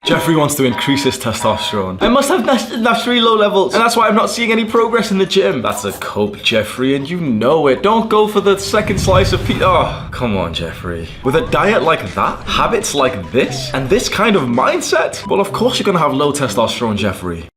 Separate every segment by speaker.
Speaker 1: Jeffrey wants to increase his testosterone. I must have naturally low levels, and that's why I'm not seeing any progress in the gym. That's a cope, Jeffrey, and you know it. Don't go for the second slice of pizza. Oh, come on, Jeffrey. With a diet like that, habits like this, and this kind of mindset, well, of course you're gonna have low testosterone, Jeffrey.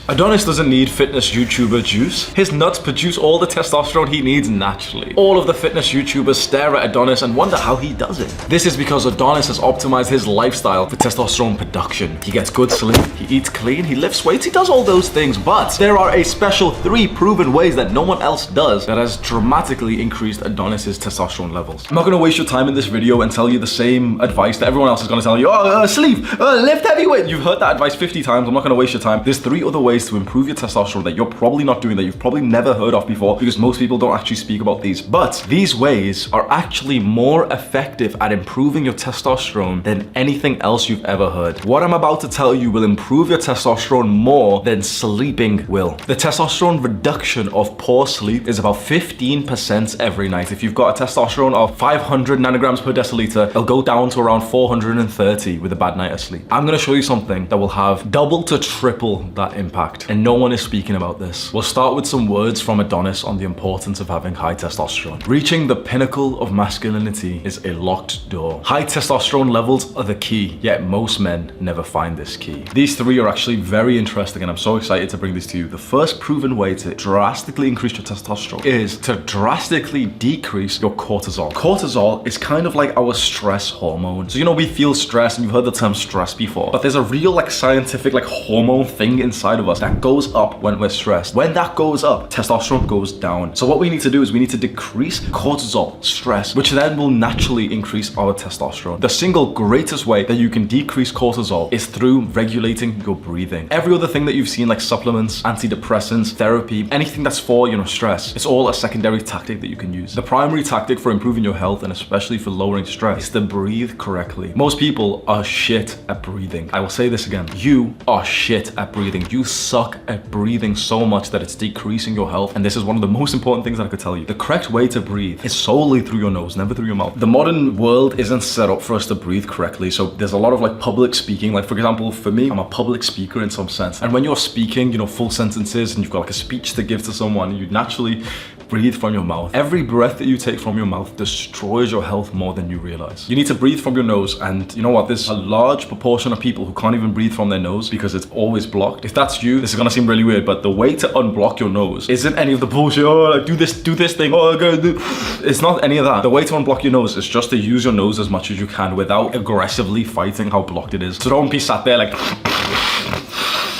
Speaker 1: Adonis doesn't need fitness YouTuber juice. His nuts produce all the testosterone he needs naturally. All of the fitness YouTubers stare at Adonis and wonder how he does it. This is because Adonis has optimized his lifestyle for testosterone production. He gets good sleep, he eats clean, he lifts weights, he does all those things, but there are a special 3 proven ways that no one else does that has dramatically increased Adonis's testosterone levels. I'm not gonna waste your time in this video and tell you the same advice that everyone else is gonna tell you. Sleep, lift heavy weight. You've heard that advice 50 times. I'm not gonna waste your time. There's 3 other ways to improve your testosterone that you're probably not doing, that you've probably never heard of before, because most people don't actually speak about these. But these ways are actually more effective at improving your testosterone than anything else you've ever heard. What I'm about to tell you will improve your testosterone more than sleeping will. The testosterone reduction of poor sleep is about 15% every night. If you've got a testosterone of 500 nanograms per deciliter, it'll go down to around 430 with a bad night of sleep. I'm gonna show you something that will have double to triple that impact. And no one is speaking about this. We'll start with some words from Adonis on the importance of having high testosterone. Reaching the pinnacle of masculinity is a locked door. High testosterone levels are the key, yet most men never find this key. These 3 are actually very interesting, and I'm so excited to bring these to you. The first proven way to drastically increase your testosterone is to drastically decrease your cortisol. Cortisol is kind of like our stress hormone. So you know, we feel stress, and you've heard the term stress before, but there's a real scientific hormone thing inside of us that goes up when we're stressed. When that goes up, testosterone goes down. So what we need to do is we need to decrease cortisol, stress, which then will naturally increase our testosterone. The single greatest way that you can decrease cortisol is through regulating your breathing. Every other thing that you've seen, like supplements, antidepressants, therapy, anything that's for, stress, it's all a secondary tactic that you can use. The primary tactic for improving your health, and especially for lowering stress, is to breathe correctly. Most people are shit at breathing. I will say this again. You are shit at breathing. You suck at breathing so much that it's decreasing your health, and this is one of the most important things that I could tell you. The correct way to breathe is solely through your nose, never through your mouth. The modern world isn't set up for us to breathe correctly, so there's a lot of public speaking. For example, for me, I'm a public speaker in some sense, and when you're speaking, full sentences, and you've got a speech to give to someone, you naturally breathe from your mouth. Every breath that you take from your mouth destroys your health more than you realize. You need to breathe from your nose, and you know what? There's a large proportion of people who can't even breathe from their nose because it's always blocked. If that's you, this is gonna seem really weird, but the way to unblock your nose isn't any of the bullshit, do this thing, it's not any of that. The way to unblock your nose is just to use your nose as much as you can without aggressively fighting how blocked it is. So don't be sat there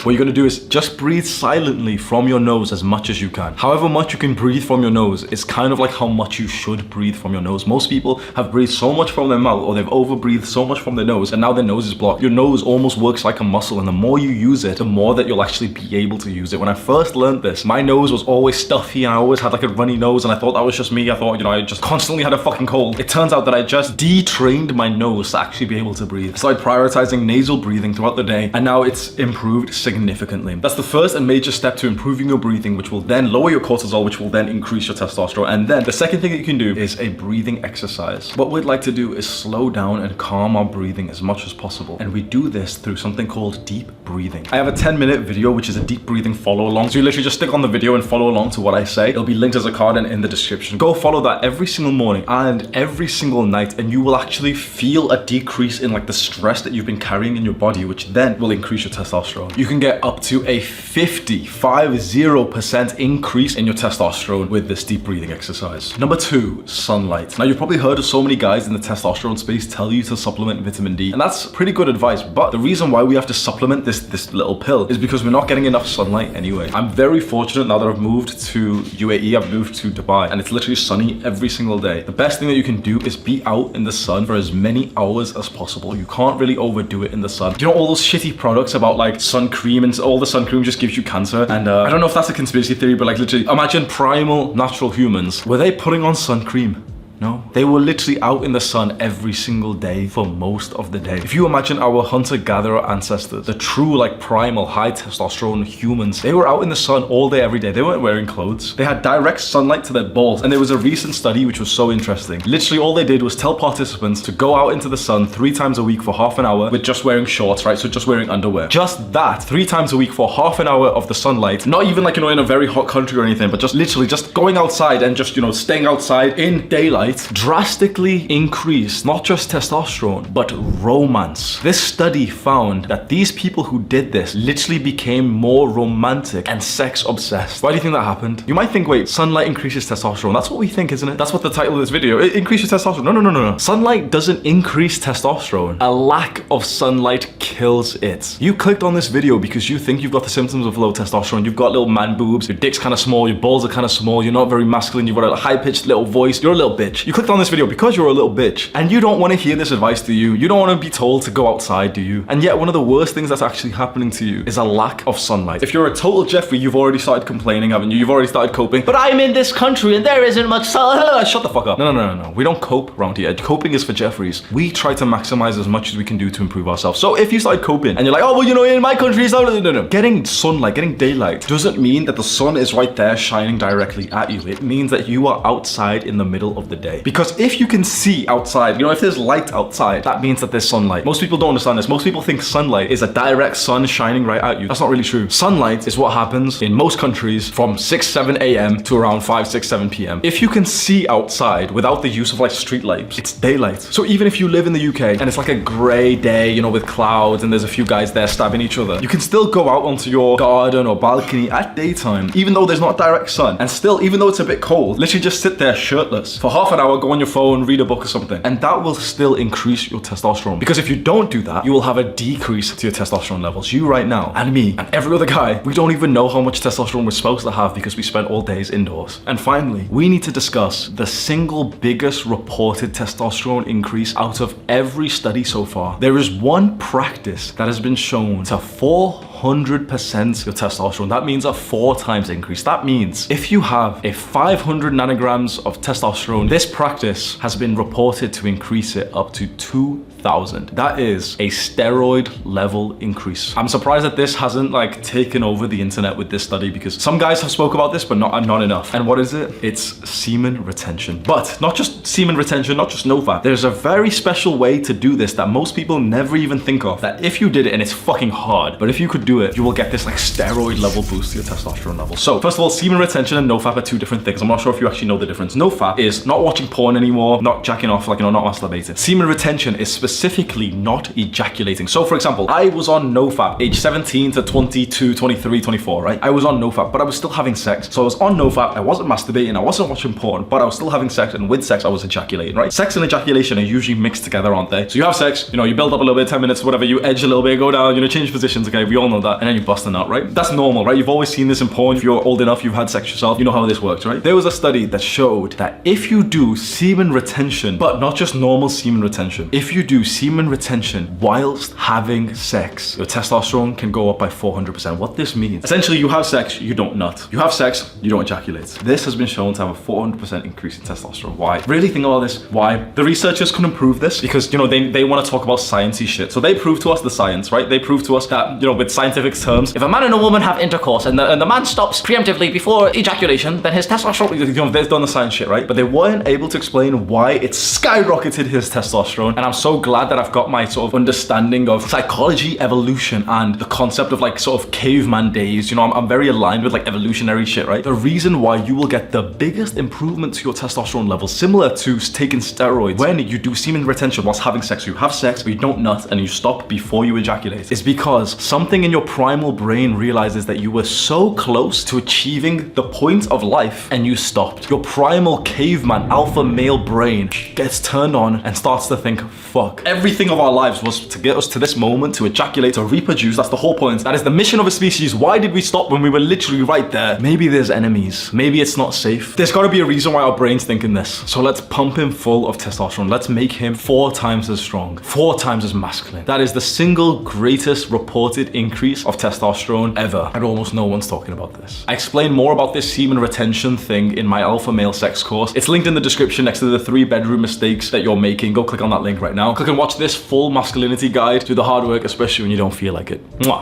Speaker 1: What you're gonna do is just breathe silently from your nose as much as you can. However much you can breathe from your nose is kind of like how much you should breathe from your nose. Most people have breathed so much from their mouth, or they've over-breathed so much from their nose, and now their nose is blocked. Your nose almost works like a muscle, and the more you use it, the more that you'll actually be able to use it. When I first learned this, my nose was always stuffy, and I always had a runny nose, and I thought that was just me. I thought, I just constantly had a fucking cold. It turns out that I just detrained my nose to actually be able to breathe. I started prioritizing nasal breathing throughout the day, and now it's improved significantly. That's the first and major step to improving your breathing, which will then lower your cortisol, which will then increase your testosterone. And then the second thing that you can do is a breathing exercise. What we'd like to do is slow down and calm our breathing as much as possible. And we do this through something called deep breathing. I have a 10-minute video, which is a deep breathing follow along. So you literally just stick on the video and follow along to what I say. It'll be linked as a card and in the description. Go follow that every single morning and every single night, and you will actually feel a decrease in the stress that you've been carrying in your body, which then will increase your testosterone. You can get up to a 50% increase in your testosterone with this deep breathing exercise. Number 2, sunlight. Now, you've probably heard of so many guys in the testosterone space tell you to supplement vitamin D, and that's pretty good advice, but the reason why we have to supplement this little pill is because we're not getting enough sunlight anyway. I'm very fortunate now that I've moved to UAE, I've moved to Dubai, and it's literally sunny every single day. The best thing that you can do is be out in the sun for as many hours as possible. You can't really overdo it in the sun. You know all those shitty products about sun cream, and all the sun cream just gives you cancer, and I don't know if that's a conspiracy theory, but literally imagine primal natural humans. Were they putting on sun cream? No. They were literally out in the sun every single day for most of the day. If you imagine our hunter-gatherer ancestors, the true like primal high testosterone humans, they were out in the sun all day, every day. They weren't wearing clothes. They had direct sunlight to their balls. And there was a recent study which was so interesting. Literally all they did was tell participants to go out into the sun 3 times a week for half an hour with just wearing shorts, right? So just wearing underwear. Just that, 3 times a week for half an hour of the sunlight. Not even like, in a very hot country or anything, but just literally just going outside and just, staying outside in daylight drastically increased not just testosterone, but romance. This study found that these people who did this literally became more romantic and sex obsessed. Why do you think that happened? You might think, wait, sunlight increases testosterone. That's what we think, isn't it? That's what the title of this video, it increases testosterone. No. Sunlight doesn't increase testosterone. A lack of sunlight kills it. You clicked on this video because you think you've got the symptoms of low testosterone. You've got little man boobs, your dick's kind of small, your balls are kind of small, you're not very masculine, you've got a high-pitched little voice, you're a little bitch. You clicked on this video because you're a little bitch, and you don't want to hear this advice, do you? You don't want to be told to go outside, do you? And yet one of the worst things that's actually happening to you is a lack of sunlight. If you're a total Jeffrey, you've already started complaining, haven't you? You've already started coping. But I'm in this country and there isn't much sun. Shut the fuck up. No. We don't cope around here. Coping is for Jeffreys. We try to maximize as much as we can do to improve ourselves. So if you started coping and you're like, oh, well, in my country, it's not. No. Getting sunlight, getting daylight doesn't mean that the sun is right there shining directly at you. It means that you are outside in the middle of the day. Because if you can see outside, if there's light outside, that means that there's sunlight. Most people don't understand this. Most people think sunlight is a direct sun shining right at you. That's not really true. Sunlight is what happens in most countries from 6, 7 a.m. to around 5, 6, 7 p.m. If you can see outside without the use of like street lights, it's daylight. So even if you live in the UK and it's like a grey day, with clouds and there's a few guys there stabbing each other, you can still go out onto your garden or balcony at daytime, even though there's not direct sun. And still, even though it's a bit cold, literally just sit there shirtless for half an hour, go on your phone, read a book or something. And that will still increase your testosterone. Because if you don't do that, you will have a decrease to your testosterone levels. You right now, and me, and every other guy, we don't even know how much testosterone we're supposed to have because we spend all days indoors. And finally, we need to discuss the single biggest reported testosterone increase out of every study so far. There is one practice that has been shown to 400% your testosterone. That means a 4 times increase. That means if you have a 500 nanograms of testosterone, this practice has been reported to increase it up to 2,000. That is a steroid level increase. I'm surprised that this hasn't taken over the internet with this study, because some guys have spoke about this, but not enough. And what is it? It's semen retention. But not just semen retention, not just no fat. There's a very special way to do this that most people never even think of, that if you did it, and it's fucking hard, but if you could do it, you will get this steroid level boost to your testosterone level. So first of all, semen retention and no fat are 2 different things. I'm not sure if you actually know the difference. No fat is not watching porn anymore, not jacking off, not masturbating. Semen retention is specifically not ejaculating. So for example, I was on no fat age 17 to 22, 23, 24, right? I was on no fat, but I was still having sex. So I was on no fat, I wasn't masturbating, I wasn't watching porn, but I was still having sex, and with sex, I was ejaculating, right? Sex and ejaculation are usually mixed together, aren't they? So you have sex, you build up a little bit, 10 minutes, whatever, you edge a little bit, go down, change positions, okay? We all know that. And then you bust a nut, right? That's normal, right? You've always seen this in porn. If you're old enough, you've had sex yourself, you know how this works, right? There was a study that showed that if you do semen retention, but not just normal semen retention, if you do semen retention whilst having sex, your testosterone can go up by 400%. What this means, essentially, you have sex, you don't nut. You have sex, you don't ejaculate. This has been shown to have a 400% increase in testosterone. Why? Really think about this. Why? The researchers couldn't prove this because, they want to talk about sciencey shit. So they proved to us the science, right? They proved to us that, with scientific terms, if a man and a woman have intercourse and the man stops preemptively before ejaculation, then his testosterone, they've done the science shit, right? But they weren't able to explain why it skyrocketed his testosterone. And I'm so glad that I've got my sort of understanding of psychology, evolution, and the concept of sort of caveman days. I'm very aligned with evolutionary shit, right? The reason why you will get the biggest improvement to your testosterone levels, similar to taking steroids, when you do semen retention whilst having sex, you have sex, but you don't nut, and you stop before you ejaculate, is because something in your primal brain realizes that you were so close to achieving the point of life and you stopped. Your primal caveman alpha male brain gets turned on and starts to think, fuck, clock. Everything of our lives was to get us to this moment, to ejaculate, to reproduce. That's the whole point. That is the mission of a species. Why did we stop when we were literally right there? Maybe there's enemies. Maybe it's not safe. There's got to be a reason why our brain's thinking this. So let's pump him full of testosterone. Let's make him 4 times as strong, 4 times as masculine. That is the single greatest reported increase of testosterone ever. And almost no one's talking about this. I explain more about this semen retention thing in my alpha male sex course. It's linked in the description next to the 3 bedroom mistakes that you're making. Go click on that link right now. Click and watch this full masculinity guide. Do the hard work, especially when you don't feel like it. Mwah.